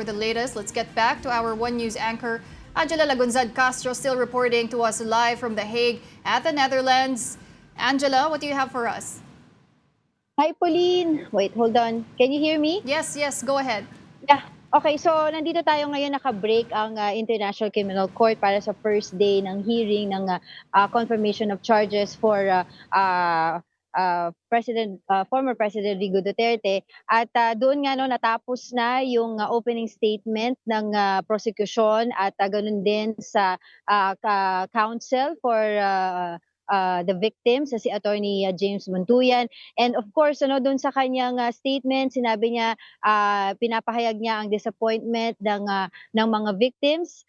the latest, let's get back to our One News anchor, Angela Lagunzad Castro, still reporting to us live from The Hague at the Netherlands. Angela, what do you have for us? Hi, Pauline. Wait, hold on. Can you hear me? Yes, go ahead. Yeah. Okay, so nandito tayo ngayon, naka-break ang International Criminal Court para sa first day ng hearing ng confirmation of charges for former President Rodrigo Duterte. At doon nga natapos na yung opening statement ng prosecution at ganun din sa counsel for the victims si Attorney James Montuyan. And of course, doon sa kanyang statement, sinabi niya, pinapahayag niya ang disappointment ng mga victims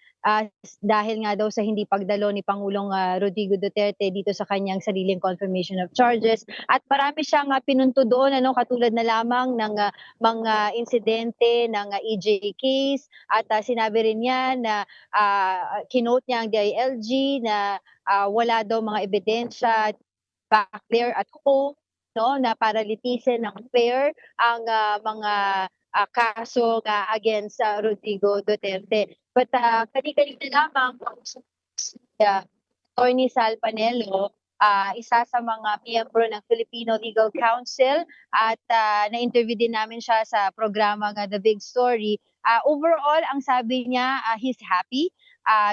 dahil nga daw sa hindi pagdalo ni Pangulong Rodrigo Duterte dito sa kanyang sariling confirmation of charges. At marami siyang pinunto doon, katulad na lamang ng mga insidente ng EJ case. At sinabi rin niya na kinote niya ang DILG na wala daw mga ebidensya back there at home na para litisin ng fair ang mga kaso against Rodrigo Duterte. But kani-kanina lamang Attorney Sal Panelo, isa sa mga miyembro ng Filipino Legal Council, at na-interview din namin siya sa programa The Big Story. Overall, ang sabi niya, he's happy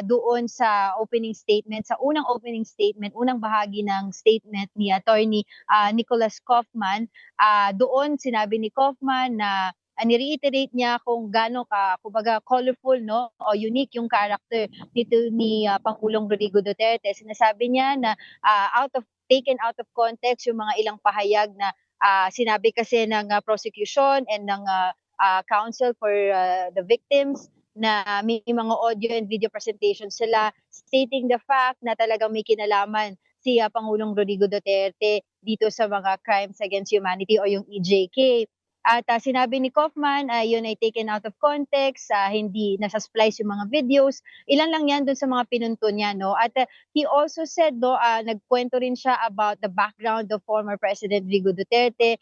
doon sa opening statement, sa unang opening statement, unang bahagi ng statement ni Attorney Nicholas Kaufman. Doon sinabi ni Kaufman na ni-reiterate niya kung gaano kumbaga colorful o unique yung character nito ni Pangulong Rodrigo Duterte. Sinasabi niya na taken out of context yung mga ilang pahayag na sinabi kasi ng prosecution and ng counsel for the victims na may mga audio and video presentation sila stating the fact na talagang may kinalaman si Pangulong Rodrigo Duterte dito sa mga crimes against humanity o yung EJK. At sinabi ni Kaufman, yun ay taken out of context, hindi nasa-splice yung mga videos. Ilan lang yan dun sa mga pinunto niya. At he also said, nagkwento rin siya about the background of former President Rodrigo Duterte,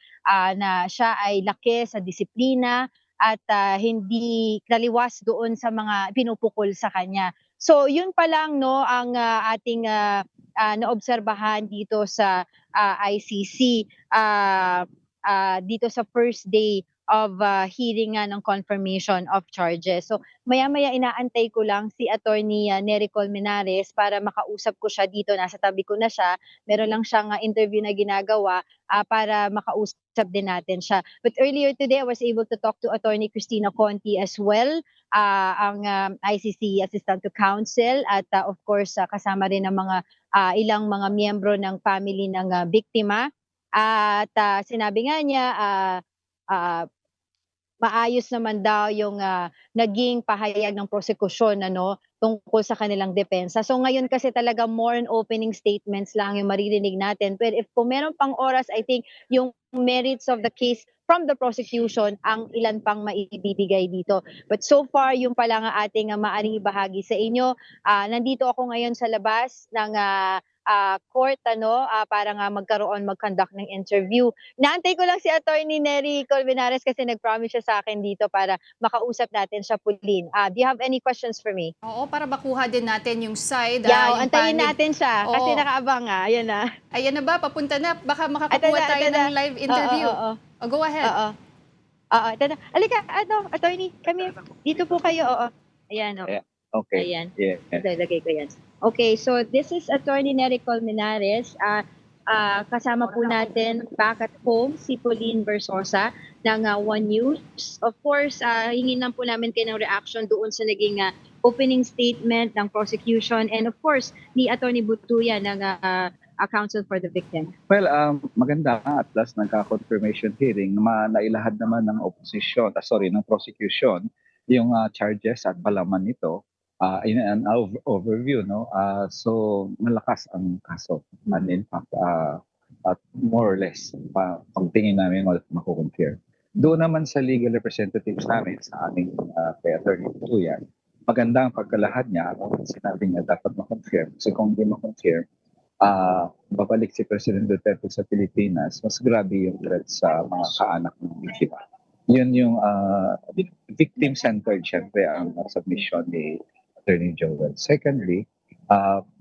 na siya ay laki sa disiplina at hindi kaliwas doon sa mga pinupukol sa kanya. So yun pa lang ang ating naobserbahan dito sa ICC dito sa first day of hearing ng confirmation of charges. So maya-maya inaantay ko lang si Attorney Nery Colmenares para makausap ko siya dito. Nasa tabi ko na siya. Meron lang siyang interview na ginagawa para makausap din natin siya. But earlier today, I was able to talk to Attorney Cristina Conti as well, ang ICC Assistant to Counsel, at of course kasama rin ng mga ilang mga miyembro ng family ng biktima. At sinabi nga niya, maayos naman daw yung naging pahayag ng prosekusyon tungkol sa kanilang depensa. So ngayon kasi talaga more on opening statements lang yung maririnig natin. Pero if kung meron pang oras, I think yung merits of the case from the prosecution ang ilan pang maibibigay dito. But so far, yung pala nga ating maaring ibahagi sa inyo. Nandito ako ngayon sa labas ng court para nga mag-conduct ng interview. Naantay ko lang si Attorney Nery Colmenares kasi nag-promise siya sa akin dito para makausap natin siya, Pauline. Do you have any questions for me? Oo, para makuha din natin yung side. Yeah, yung antayin panig. natin siya kasi nakaabang Ayan na. Ayan na ba? Papunta na. Baka makakuha tayo ng live interview. Go ahead. Ito na. Alika, Attorney, kami. Dito po kayo. Ayan, Yeah. Okay. Ayan. Yeah. Lagay ko yan. Okay, so this is Attorney Nery Colmenares. Kasama po natin back at home si Pauline Versosa ng One News. Of course, hingin lang po namin kayo ng reaction doon sa naging opening statement ng prosecution and of course ni Attorney Butuya ng Counsel for the Victim. Well, maganda at last nagka-confirmation hearing na nailahad naman ng ng prosecution yung charges at palaman nito in an overview, so malakas ang kaso and in fact at more or less pagtingin namin mako-confirm. Doon naman sa legal representatives namin sa aming kay Attorney Butuya, maganda ang pagkalahad niya. Sinabi niya dapat ma-confirm kasi kung hindi ma-confirm, babalik si President Duterte sa Pilipinas, mas grabe yung threat sa mga kaanak ng biktima. Yun yung victim-centered syempre ang submission ni Attorney Joel. Secondly,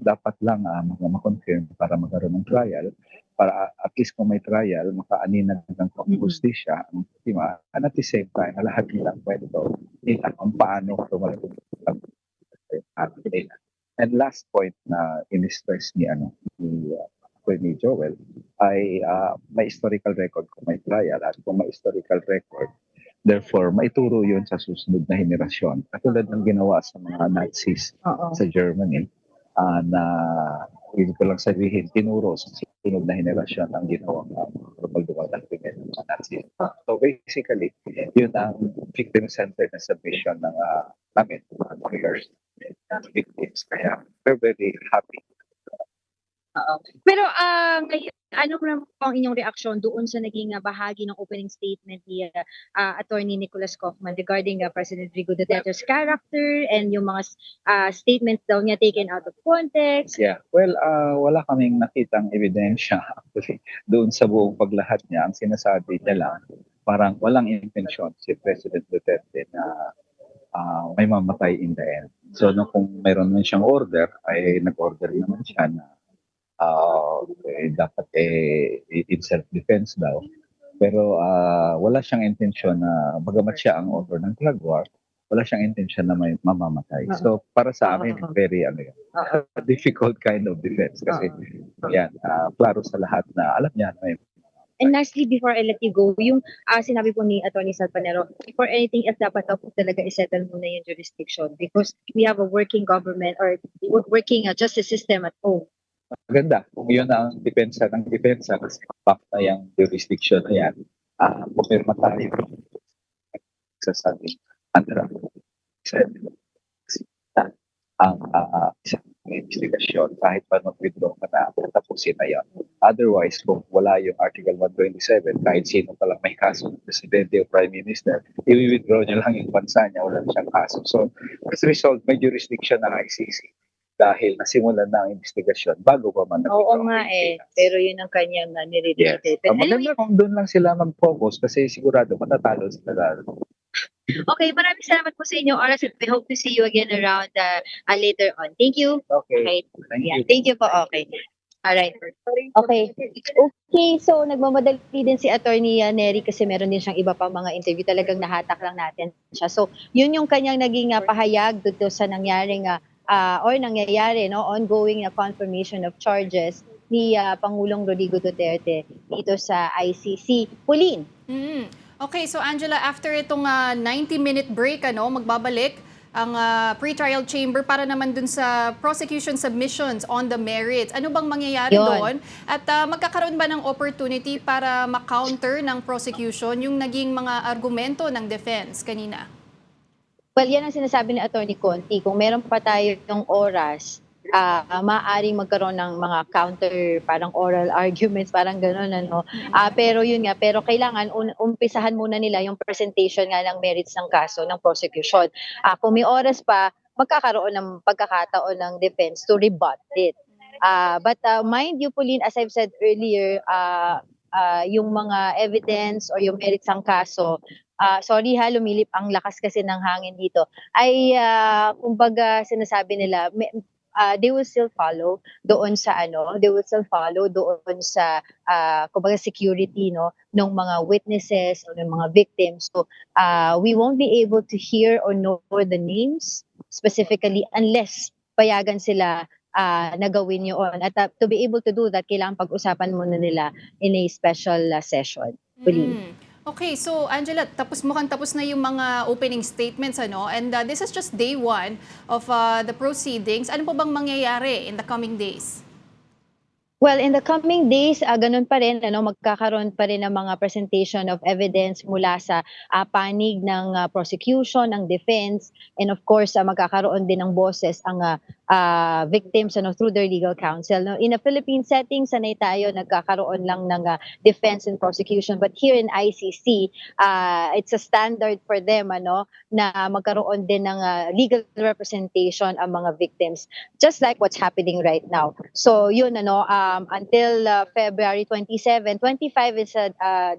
dapat lang ma-confirm para magkaroon ng trial, para at least kung may trial, makaaninag ng hustisya ang biktima, and at the same time, lahat nilang kwento nila kung paano tumalabog ang nila. And last point na in-stress ni Attorney Joel ay may historical record kung may trial, at kung may historical record, therefore maituro yun sa susunod na henerasyon. Katulad ng ginawa sa mga Nazis sa Germany, na ibig ko lang sabihin, tinuro sa susunod na henerasyon ang ginawang dumal ng krimen ng mga Nazis. So basically, yun ang victim-centered na submission ng namin, mga lawyers, victims. Kaya we're very happy. Pero ano naman po ang inyong reaksyon doon sa naging bahagi ng opening statement ni Attorney Nicholas Kaufman regarding President Rodrigo Duterte's character and yung mga statements daw niya taken out of context? Yeah, well, wala kaming nakitang ebidensya actually doon sa buong paglahad niya. Ang sinasabi niya lang, parang walang intensyon si President Duterte na may mamatay in the end. So kung mayroon man siyang order, ay nag-order naman siya na dapat in self-defense daw. Pero wala siyang intensyon na, bagamat siya ang author ng drug war, wala siyang intensyon na may mamamatay. So para sa amin, very difficult kind of defense. Kasi yan, klaro sa lahat na alam niya na may. And lastly, before I let you go, yung sinabi po ni Attorney Salpanero, before anything else, dapat daw po talaga isettle muna yung jurisdiction because we have a working government or working justice system at home. Maganda. Kung yun ang depensa ng depensa, kasi fakta yung jurisdiction na yan, pumirma tayo sa sabi ang isang investigasyon kahit pa mag-withdraw ka na, tapusin na yan. Otherwise, kung wala yung Article 127, kahit sino pa lang may kaso ng Presidente o Prime Minister, i-withdraw niya lang yung bansa niya, wala siyang kaso. So, as a result, may jurisdiction ng ICC dahil nasimulan na ang investigasyon bago pa man Oo nga pero yun ang kanyang nire-related. Yes. Maganda kung doon lang sila mag-focus kasi sigurado matatalo sila. Okay, maraming salamat po sa inyong oras at we hope to see you again around later on. Thank you. Okay. Thank you po. Okay. Alright. Okay. Okay, so nagmamadali din si Attorney Nery kasi meron din siyang iba pa mga interview. Talagang nahatak lang natin siya. So, yun yung kanyang naging pahayag dito sa nangyaring or nangyayari, no, ongoing na confirmation of charges ni Pangulong Rodrigo Duterte dito sa ICC. Pauline. Okay, so Angela, after itong 90-minute break, magbabalik ang pre-trial chamber para naman dun sa prosecution submissions on the merits. Ano bang mangyayari doon? At magkakaroon ba ng opportunity para ma-counter ng prosecution yung naging mga argumento ng defense kanina? Well, yan ang sinasabi ni Attorney Conti. Kung meron pa tayo ng oras, maaaring magkaroon ng mga counter, parang oral arguments, parang gano'n, ano. Pero yun nga, pero kailangan umpisahan muna nila yung presentation nga ng merits ng kaso ng prosecution. Kung may oras pa, magkakaroon ng pagkakataon ng defense to rebut it. But mind you, Pauline, as I've said earlier, yung mga evidence or yung merits ng kaso, sorry lumilip ang lakas kasi ng hangin dito, ay kumbaga sinasabi nila, they will still follow doon sa kumbaga security, no, ng mga witnesses o ng mga victims. So we won't be able to hear or know the names specifically unless payagan sila na gawin yun. At to be able to do that, kailangan pag-usapan muna nila in a special session. Okay, so Angela, mukhang tapos na yung mga opening statements, and this is just day one of the proceedings. Ano po bang mangyayari in the coming days? Well, in the coming days, ganun pa rin, magkakaroon pa rin ng mga presentation of evidence mula sa panig ng prosecution, ng defense, and of course, magkakaroon din ng boses ang victims through their legal counsel. No? In a Philippine setting, sanay tayo nagkakaroon lang ng defense and prosecution. But here in ICC, it's a standard for them na magkaroon din ng legal representation ang mga victims, just like what's happening right now. So yun until February 27, 25 is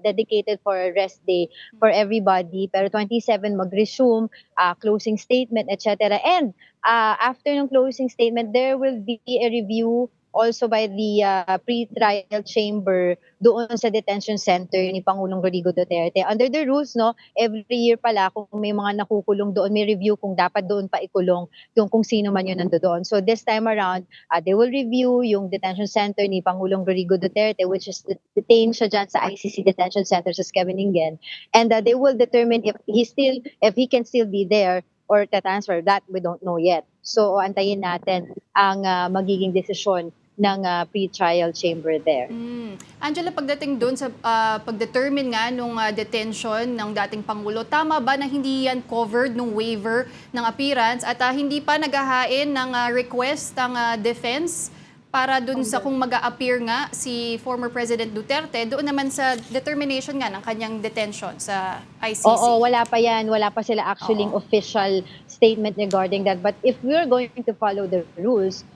dedicated for a rest day for everybody, pero 27 mag-resume, closing statement, etc. And after ng closing statement, there will be a review also by the pre-trial chamber doon sa detention center ni Pangulong Rodrigo Duterte. Under the rules, every year pala kung may mga nakukulong doon, may review kung dapat doon pa ikulong kung sino man yun nandoon. So this time around, they will review yung detention center ni Pangulong Rodrigo Duterte, which is detained siya dyan sa ICC detention center sa Scheveningen. And they will determine if he can still be there or transfer. That we don't know yet. So antayin natin ang magiging desisyon ng pre-trial chamber there. Angela, pagdating doon sa pag-determine nga nung detention ng dating Pangulo, tama ba na hindi yan covered nung waiver ng appearance at hindi pa naghahain ng request ng defense para doon sa kung mag-a-appear nga si former President Duterte, doon naman sa determination nga ng kanyang detention sa ICC? Oo, wala pa yan. Wala pa sila actually official statement regarding that. But if we're going to follow the rules,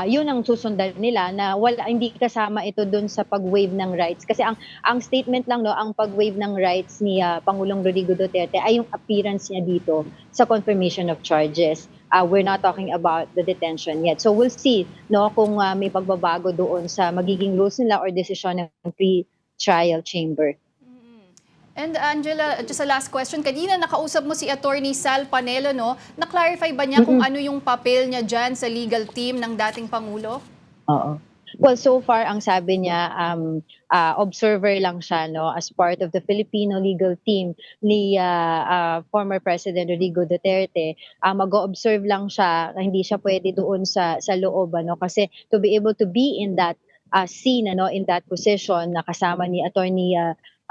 yun ang susundan nila na hindi kasama ito dun sa pag-waive ng rights. Kasi ang statement lang, ang pag-waive ng rights ni Pangulong Rodrigo Duterte ay yung appearance niya dito sa confirmation of charges. We're not talking about the detention yet. So we'll see kung may pagbabago doon sa magiging rules nila or desisyon ng pre-trial chamber. And Angela, just a last question. Kanina nakausap mo si Attorney Sal Panelo, na-clarify ba niya kung ano yung papel niya dyan sa legal team ng dating Pangulo? Oo. Well, so far, ang sabi niya, observer lang siya as part of the Filipino legal team ni former President Rodrigo Duterte. Mag-observe lang siya, hindi siya pwede doon sa loob. Kasi to be able to be in that scene, in that position, na kasama ni Attorney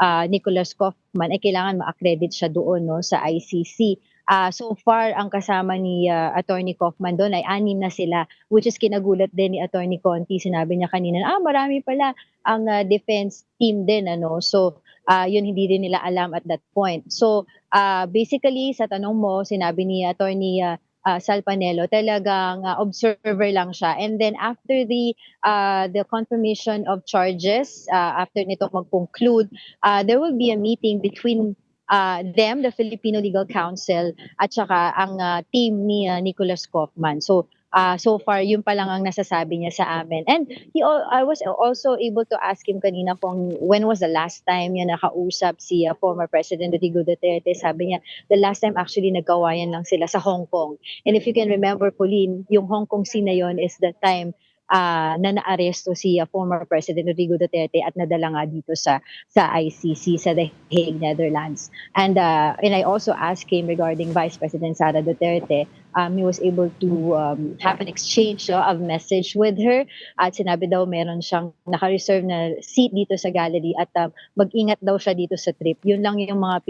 Nicholas Kaufman, kailangan ma-accredit siya doon sa ICC. So far, ang kasama ni Attorney Kaufman doon ay 6 na sila, which is kinagulat din ni Attorney Conti. Sinabi niya kanina, marami pala ang defense team din. So, yun hindi din nila alam at that point. So, basically, sa tanong mo, sinabi ni Attorney Sal Panelo, talagang observer lang siya. And then after the confirmation of charges, after nito mag-conclude, there will be a meeting between them, the Filipino Legal Counsel, at saka ang team ni Nicholas Kaufman. So far, yun pa lang ang nasasabi niya sa amin. And I was also able to ask him kanina kung when was the last time niya nakausap si former President Rodrigo Duterte. Sabi niya, the last time actually nagkawayan lang sila sa Hong Kong. And if you can remember, Pauline, yung Hong Kong scene na yun is the time na naaresto si former President Rodrigo Duterte at nadala nga dito sa ICC sa The Hague, Netherlands. And I also asked him regarding Vice President Sara Duterte. He was able to have an exchange of message with her at sinabi daw meron siyang naka-reserve na seat dito sa gallery at mag-ingat daw siya dito sa trip. Yun lang yung mga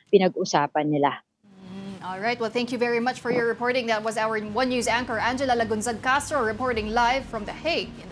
pinag-usapan nila. All right. Well, thank you very much for your reporting. That was our One News anchor, Angela Lagunzad Castro, reporting live from The Hague.